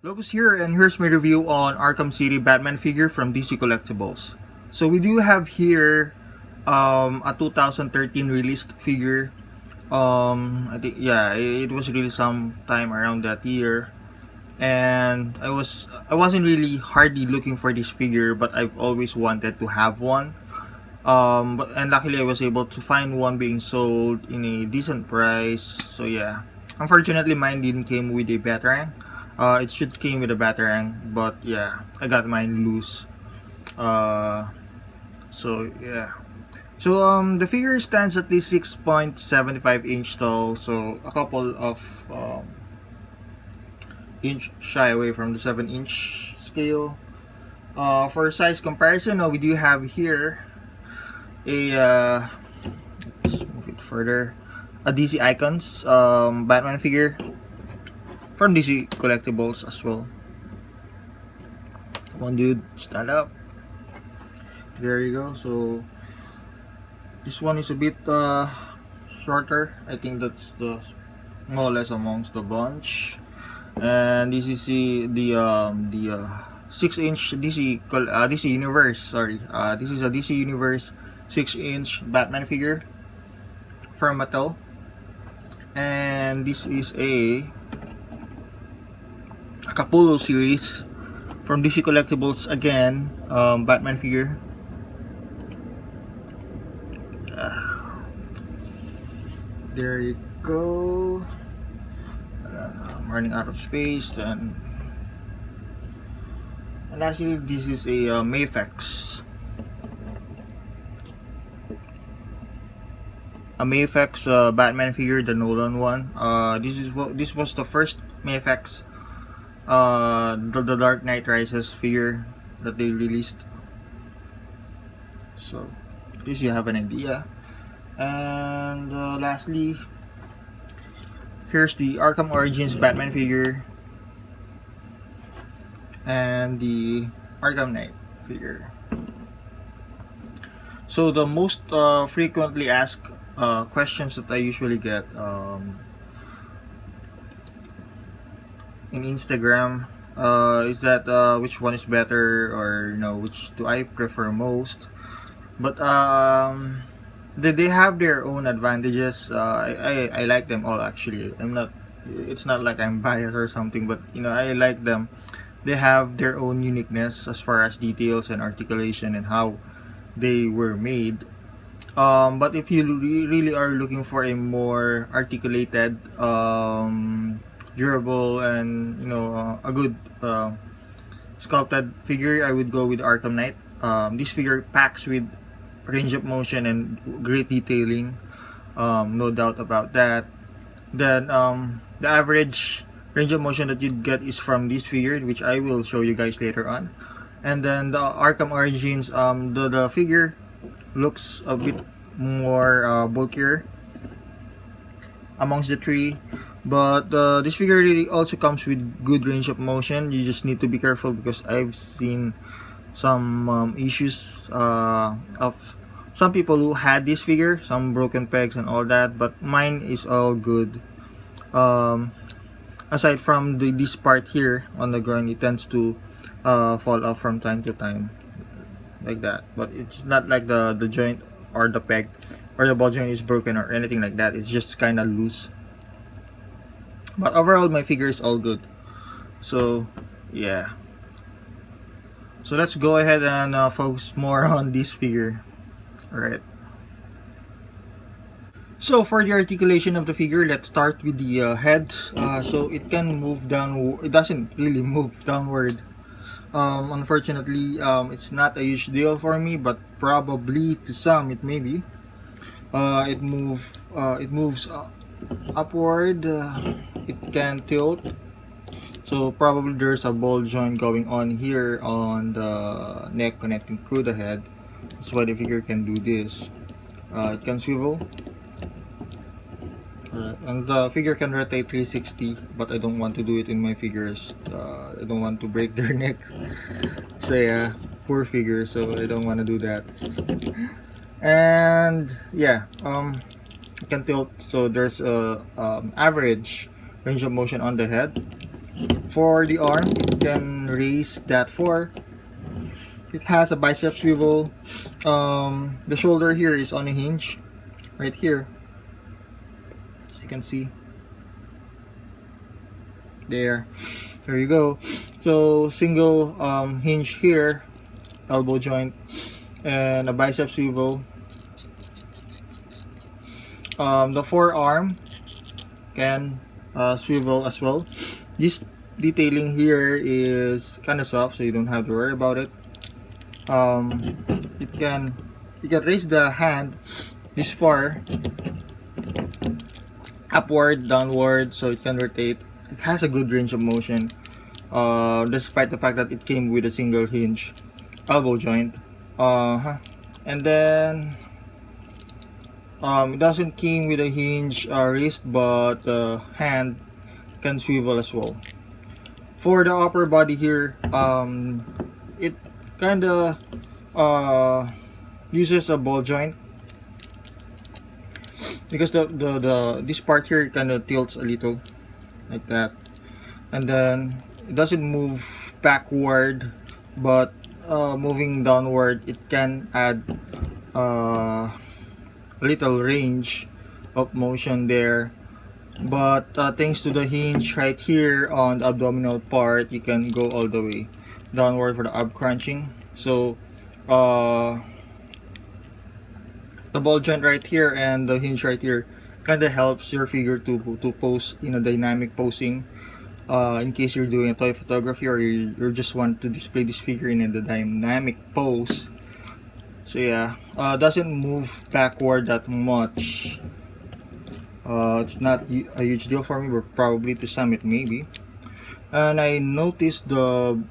Locus here, and here's my review on Arkham City Batman figure from DC Collectibles. So we do have here a 2013 released figure. I think it was really sometime around that year, and I wasn't really hardly looking for this figure, but I've always wanted to have one. And luckily I was able to find one being sold in a decent price. So yeah, unfortunately mine didn't came with a batarang. It should came with a batarang, but yeah, I got mine loose. Uh, so yeah. So the figure stands at least 6.75 inch tall, so a couple of inch shy away from the 7-inch scale. For size comparison, we do have here a let's move it further, a DC Icons Batman figure from DC Collectibles as well. One dude, stand up. There you go. So this one is a bit shorter. I think that's the more or less amongst the bunch. And this is the 6-inch DC Universe. Sorry, this is a DC Universe 6-inch Batman figure from Mattel, and this is a Capullo series from DC Collectibles again, Batman figure. There you go. I'm running out of space. Then, and lastly, this is a Mayfex. A Mayfex Batman figure, the Nolan one. This was the first Mayfex, the Dark Knight Rises figure that they released. So, this you have an idea. And lastly, here's the Arkham Origins Batman figure and the Arkham Knight figure. So the most frequently asked questions that I usually get in Instagram is that which one is better, or which do I prefer most. But they have their own advantages. I like them all, actually. It's not like I'm biased or something, but I like them. They have their own uniqueness as far as details and articulation and how they were made. But if you really are looking for a more articulated, durable, and a good sculpted figure, I would go with Arkham Knight. This figure packs with range of motion and great detailing, no doubt about that. Then the average range of motion that you'd get is from this figure, which I will show you guys later on. And then the Arkham Origins, the figure looks a bit more bulkier amongst the three, but this figure really also comes with good range of motion. You just need to be careful because I've seen some issues of some people who had this figure, some broken pegs and all that, but mine is all good. Aside from this part here on the ground, it tends to fall off from time to time like that, but it's not like the joint or the peg or the ball joint is broken or anything like that. It's just kind of loose, but overall my figure is all good. So yeah, so let's go ahead and focus more on this figure. Alright, so for the articulation of the figure, let's start with the head. So it can move down, it doesn't really move downward. Unfortunately, it's not a huge deal for me, but probably to some it may be. It moves upward. It can tilt. So probably there's a ball joint going on here on the neck connecting through the head. That's why the figure can do this. It can swivel. And the figure can rotate 360, but I don't want to do it in my figures. I don't want to break their neck. So yeah, poor figure, so I don't want to do that. And yeah, it can tilt, so there's a average range of motion on the head. For the arm, it can raise that 4. It has a bicep swivel. The shoulder here is on a hinge, right here, as you can see. There you go. So single hinge here, elbow joint, and a bicep swivel. The forearm can swivel as well. This detailing here is kind of soft, so you don't have to worry about it. You can raise the hand this far, upward, downward, so it can rotate. It has a good range of motion, despite the fact that it came with a single hinge elbow joint. And then it doesn't came with a hinge wrist, but the hand can swivel as well. For the upper body here, it kind of uses a ball joint, because the this part here kind of tilts a little like that, and then it doesn't move backward, but moving downward, it can add a little range of motion there. But thanks to the hinge right here on the abdominal part, you can go all the way downward for the ab crunching. So the ball joint right here and the hinge right here kind of helps your figure to pose in a dynamic posing, in case you're doing a toy photography, or you just want to display this figure in a dynamic pose. So yeah, doesn't move backward that much. It's not a huge deal for me, but probably to some it may be. And I noticed the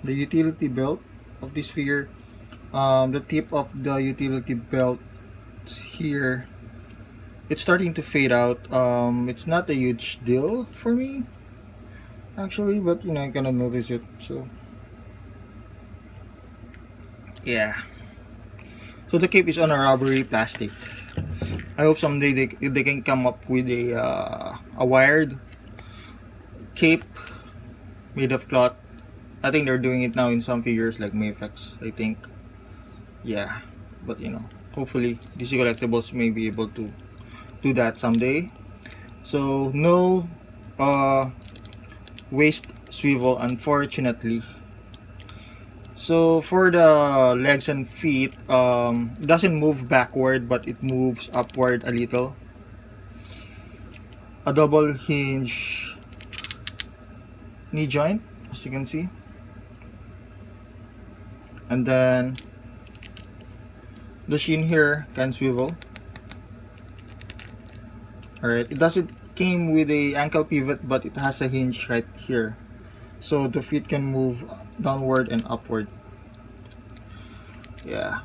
utility belt of this figure. The tip of the utility belt here, it's starting to fade out. It's not a huge deal for me, actually, but you know, I kind of notice it. So yeah. So the cape is on a rubbery plastic. I hope someday they can come up with a wired cape made of cloth. I think they're doing it now in some figures like Mayflex, I think. Yeah, but you know, hopefully DC Collectibles may be able to do that someday. So no waist swivel, unfortunately. So for the legs and feet, it doesn't move backward, but it moves upward a little. A double hinge knee joint, as you can see, and then the shin here can swivel. Alright, it doesn't came with a ankle pivot, but it has a hinge right here, so the feet can move downward and upward. Yeah,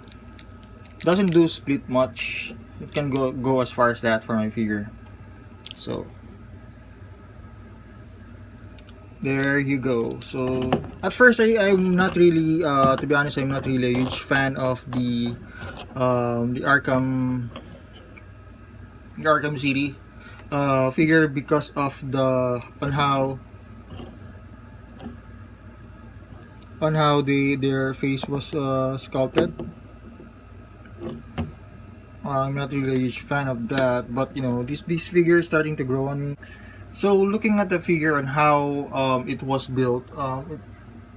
doesn't do split much. It can go as far as that for my figure. So there you go. So at first I'm not really, to be honest, I'm not really a huge fan of the Arkham City figure, because of the on how their face was sculpted. I'm not really a huge fan of that, but you know, this figure is starting to grow on me. So looking at the figure and how it was built, I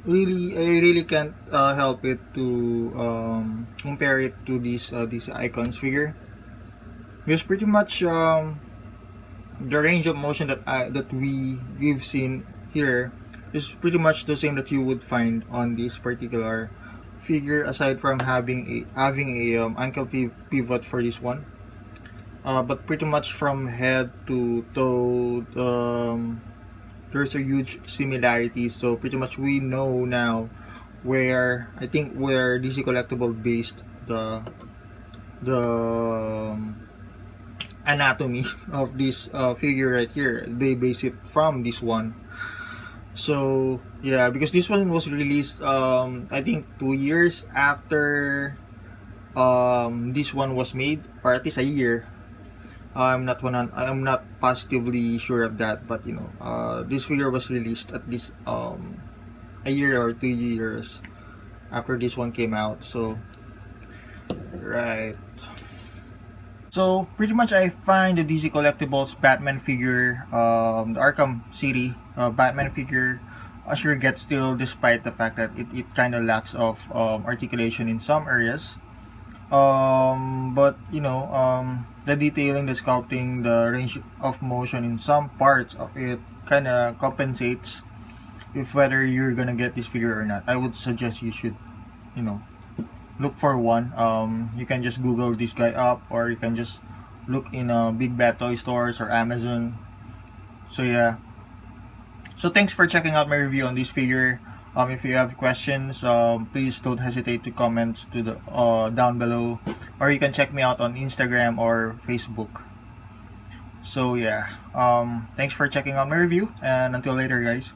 really can't help it to compare it to these icons figure, because pretty much the range of motion that we've seen here is pretty much the same that you would find on this particular figure, aside from having a ankle pivot for this one. But pretty much from head to toe, there's a huge similarity. So pretty much we know now where DC Collectible based the anatomy of this figure right here. They base it from this one. So yeah, because this one was released I think 2 years after this one was made, or at least a year I'm not positively sure of that, but this figure was released at least a year or 2 years after this one came out. So right. So pretty much I find the DC Collectibles Batman figure, the Arkham City Batman figure, a sure get still, despite the fact that it kind of lacks of articulation in some areas. But the detailing, the sculpting, the range of motion in some parts of it kind of compensates if whether you're gonna get this figure or not. I would suggest you should, you know, look for one. You can just Google this guy up, or you can just look in Big Bad Toy Stores or Amazon. So yeah. So thanks for checking out my review on this figure. If you have questions, please don't hesitate to comment to the down below, or you can check me out on Instagram or Facebook. So yeah. Thanks for checking out my review, and until later, guys.